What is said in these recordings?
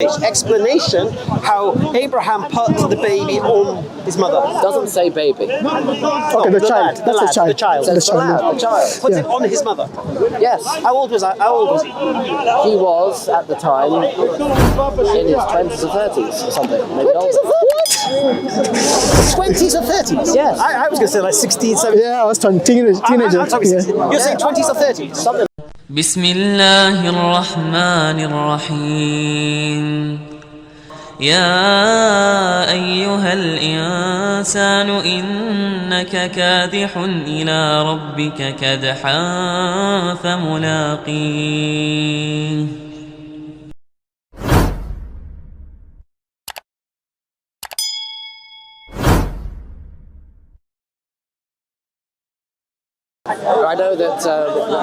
Explanation how Abraham put the baby on his mother. Doesn't say baby. Okay, the child. That's the child. The child. Says the child. Puts it on his mother. Yes. How old was he? He was at the time in his 20s or 30s or something. Maybe 20s or 30s? 20s or 30s? Yes. I was going to say like 16, 17. Yeah, I was talking teenager. I'm talking, you're saying 20s or 30s? something. Bismillah ar-Rahman ar-Rahim. يا أيها الإنسان إنك كادح إلى ربك كدحا فملاقيه. I know that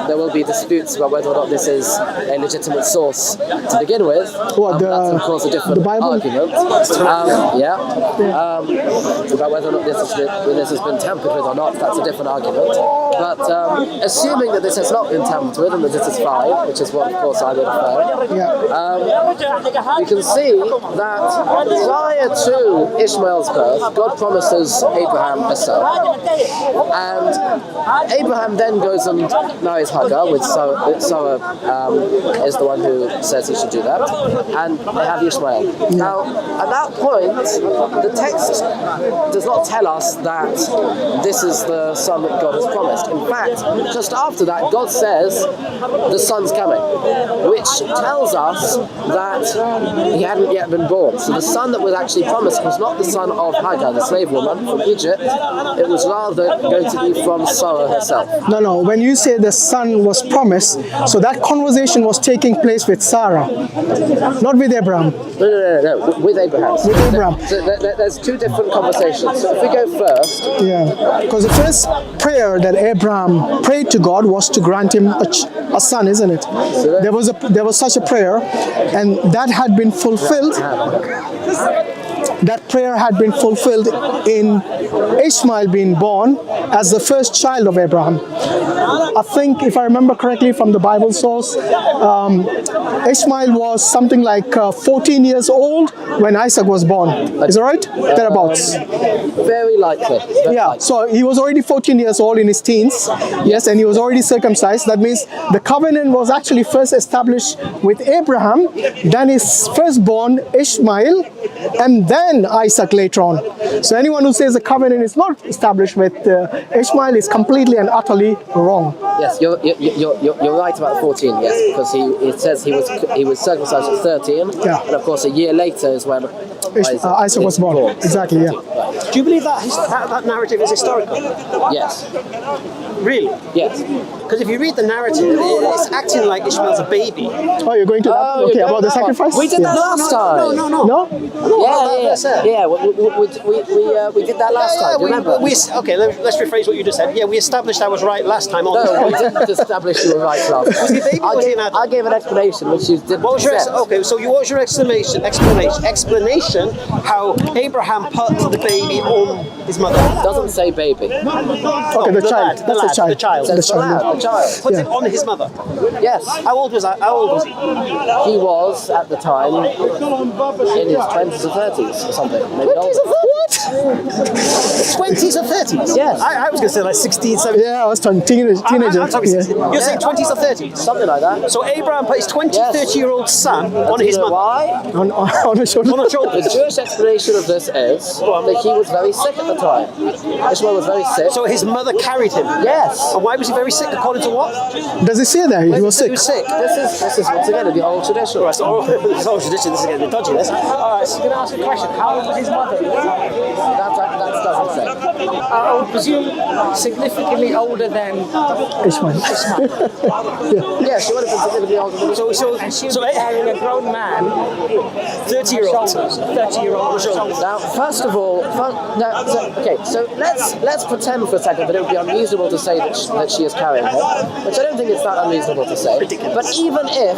there will be disputes about whether or not this is a legitimate source to begin with. What, that's of course a different argument. About whether or not this has been tampered with or not, that's a different argument. But assuming that this has not been tampered with and that this is fine, which is what of course I would affirm, you can see that prior to Ishmael's birth, God promises Abraham a son, and Abraham then goes and marries Hagar, with Sarah is the one who says he should do that, and they have Ishmael. Now, at that point, the text does not tell us that this is the son that God has promised. In fact, just after that, God says the son's coming, which tells us that he hadn't yet been born. So the son that was actually promised was not the son of Hagar, the slave woman from Egypt. It was rather going to be from Sarah herself. No. When you say the son was promised, so that conversation was taking place with Sarah, not with Abraham. No. With Abraham. With Abraham. So there's two different conversations. So if we go first. Yeah, because the first prayer that Abraham prayed to God was to grant him a son, isn't it? So there was such a prayer, and that had been fulfilled. That prayer had been fulfilled in Ishmael being born as the first child of Abraham. I think, if I remember correctly from the Bible source, Ishmael was something like 14 years old when Isaac was born. Is that right? Thereabouts. Very likely. So he was already 14 years old in his teens. Yes, and he was already circumcised. That means the covenant was actually first established with Abraham, then his firstborn Ishmael, and then Isaac later on. So anyone who says the covenant is not established with Ishmael is completely and utterly wrong. Yes, you're right about 14. Yes, because it says he was circumcised at 13, and of course a year later is when Isaac was born. Exactly. Yeah. Do you believe that narrative is historical? Yes. Really? Yes. Because if you read the narrative, it's acting like Ishmael's a baby. Oh, you're going to that? Okay, about the sacrifice? We did that last time. No? Yeah. We did that last time. Do you remember? Okay, let's rephrase what you just said. Yeah, we established I was right last time. No, we didn't establish you were right last time. Was he a baby or was he an adult? I gave an explanation which you didn't accept. Okay, so what was your explanation how Abraham put the baby on his mother? Doesn't say baby. Okay, the child. That's the child. The child. Says the child. Puts it on his mother. Yes. How old was he? He was at the time in his 20s or 30s or something. Maybe 20s or 30s? 20s or 30s? Yes. I was going to say like 16, 17. Yeah, I was talking teenager. I'm talking, you're saying 20s or 30s? Something like that. So Abraham put his 30-year-old son on his mother. Why? On a shoulder. On a shoulder. The Jewish explanation of this is that he was very sick at the time. Ishmael was very sick. So his mother carried him? Yes. And why was he very sick according to what? Does it say that he was sick? He was sick. This is once again the old tradition. Right, so this old tradition, this is getting dodgy, this. Alright, so I'm going to ask you a question. How old was his mother? That doesn't say. I would presume significantly older than Ishmael. Yeah, she would have been significantly older than and she was carrying a grown man, 30-year-old. 30-year-old. Now, first of all, so let's pretend for a second that it would be unreasonable to say that she is carrying him, which I don't think it's that unreasonable to say. But even if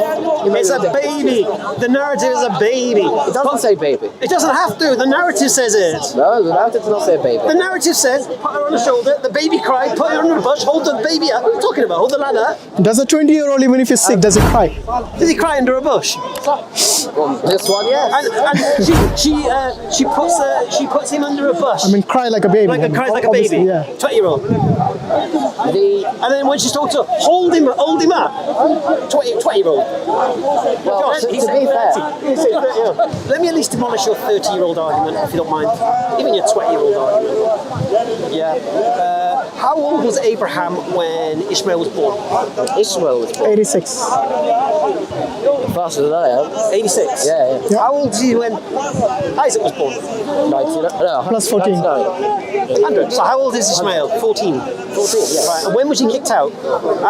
It's a baby. The narrative is a baby. it doesn't say baby. It doesn't have to. The narrative says it. No, the narrative does not say baby. The narrative says, put her on the shoulder, the baby cried, put her under the bush, hold the baby up. What are you talking about? Hold the lad up. Does a 20-year-old, even if he's sick, does he cry? Does he cry under a bush? Well, this one, yes. And she puts him under a bush. I mean, cry like a baby. Cries like a Obviously, baby. Yeah. 20-year-old. And then when she's told to hold him up. 20-year-old. Well, Josh, to he be said fair, 30. He said 30. Let me at least demolish your 30-year-old argument, if you don't mind. Even your 20-year-old argument. Yeah. How old was Abraham when Ishmael was born? Ishmael was born 86. faster than I am. 86? Yeah. How old was he when Isaac was born? 19, no, Plus 14. 99. 100. So how old is Ishmael? 14. 14, yes. Right. And when was he kicked out?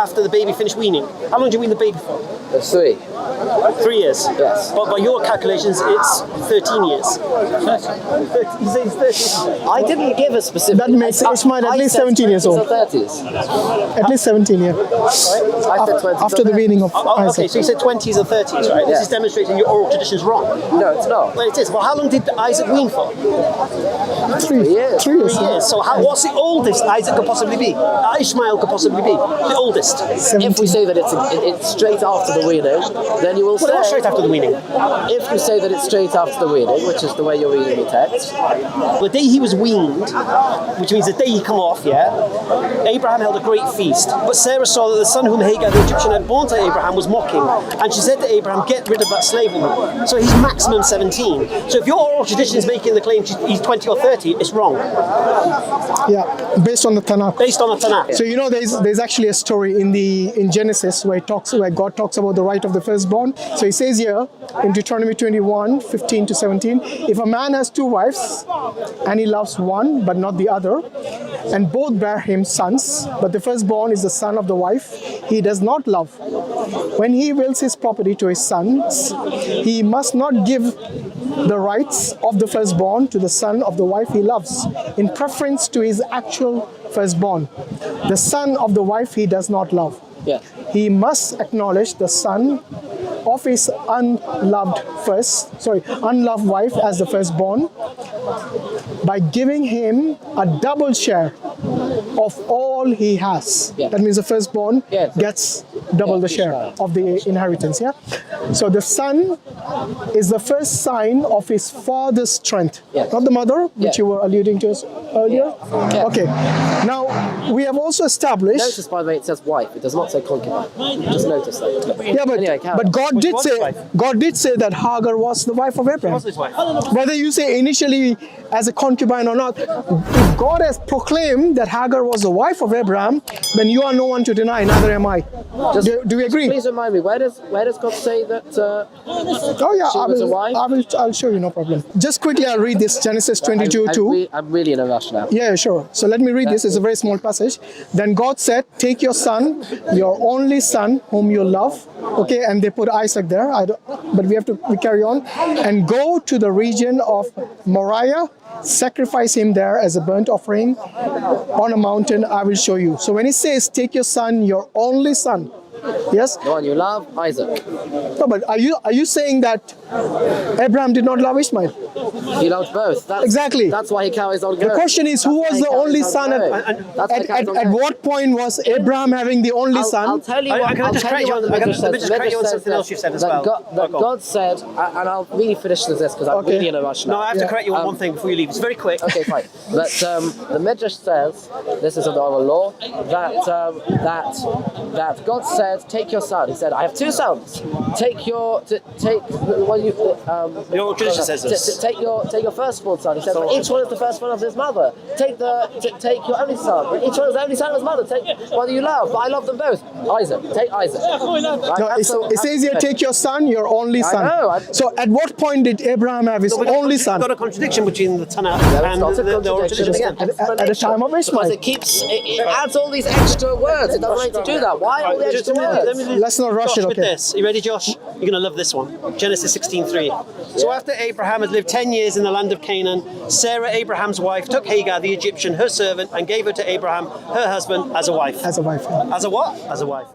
After the baby finished weaning? How long did you wean the baby for? That's 3. 3 years? Yes. But by your calculations, it's 13 years. 30, he says 13. I didn't give a specific... That makes Ishmael at least 17 years old. 30s. At least 17, yeah. I said 20s. After the weaning of Oh, okay, Isaac. so you said 20s or 30s, right? This is demonstrating your oral tradition is wrong. No, it's not. Well, it is. Well, how long did Isaac wean for? 3 years. 3 years. 3 years. So what's the oldest Isaac could possibly be? Ishmael could possibly be? The oldest. If we say that it's straight after the weaning, then you will Well, not say... straight after the weaning. If you say that it's straight after the weaning, which is the way you're reading the text, The day he was weaned, which means the day he come off, Abraham held a great feast. But Sarah saw that the son whom Hagar the Egyptian had born to Abraham was mocking. And she said to Abraham, get rid of that slave woman. So he's maximum 17. So if your oral tradition is making the claim he's 20 or 30, it's wrong. Yeah, based on the Tanakh. Based on the Tanakh. So you know, there's actually a story in Genesis where God talks about the right of the firstborn. So he says here in Deuteronomy 21:15-17, if a man has 2 wives and he loves one but not the other, and both bear him sons, but the firstborn is the son of the wife he does not love, when he wills his property to his sons, he must not give the rights of the firstborn to the son of the wife he loves, in preference to his actual firstborn, the son of the wife he does not love. yeah. He must acknowledge the son of his unloved wife as the firstborn by giving him a double share of all he has. Yeah. That means the firstborn Yes. gets double the share of the inheritance. Yeah. So the son is the first sign of his father's strength, Yes. not the mother, which Yeah. you were alluding to earlier. Yeah. Okay. Now we have also established. Notice, by the way, it says wife. It does not say concubine. Just notice that. Yeah, but Anyway, carry on. God did say that Hagar was the wife of Abraham. Was his wife? Whether you say initially as a concubine or not, if God has proclaimed that Hagar was the wife of Abraham, then you are no one to deny, neither am I. Do we agree? Please remind me, where does God say that Oh yeah, she was a wife? I'll show you, no problem. Just quickly, I'll read this, Genesis 22:2. I'm really in a rush now. Yeah, sure. So let me read this. It's a very small passage. Then God said, take your son, your only son, whom you love. Okay, and they put Isaac there. But we carry on. And go to the region of Moriah, sacrifice him there as a burnt offering on a mountain I will show you. So when he says, take your son, your only son. Yes? The one you love, Isaac. No, but are you saying that Abraham did not love Ishmael? He loved both. Exactly. That's why he carries on going. The question is, who was the only son? At what point was Abraham having the only son? I'll tell you what. Can I just correct you on something else you said as well? God said, and I'll really finish this because I'm really in a rush now. No, I have to correct you on one thing before you leave. It's very quick. Okay, fine. But the Midrash says, this is an oral law, that God said, take your son. He said, I have 2 sons. Take your Your tradition says this. Take your firstborn son. He said, but each one is the firstborn of his mother. Take your only son. But each one is the only son of his mother. Take one you love. But I love them both. Isaac. Take Isaac. Right? No, it says here, take your son, your only son. know. So at what point did Abraham have his only son? Got a contradiction between the Tanakh and It's not a the oral tradition contradiction. again. It's an At the time of Because Ishmael. it adds all these extra words. It doesn't like to do that. Why all the extra words? Let's not rush Josh, it, with okay? this. Are you ready, Josh? You're going to love this one. Genesis 16:3. So after Abraham had lived 10 years in the land of Canaan, Sarah, Abraham's wife, took Hagar, the Egyptian, her servant, and gave her to Abraham, her husband, as a wife. As a wife. As a what? As a wife.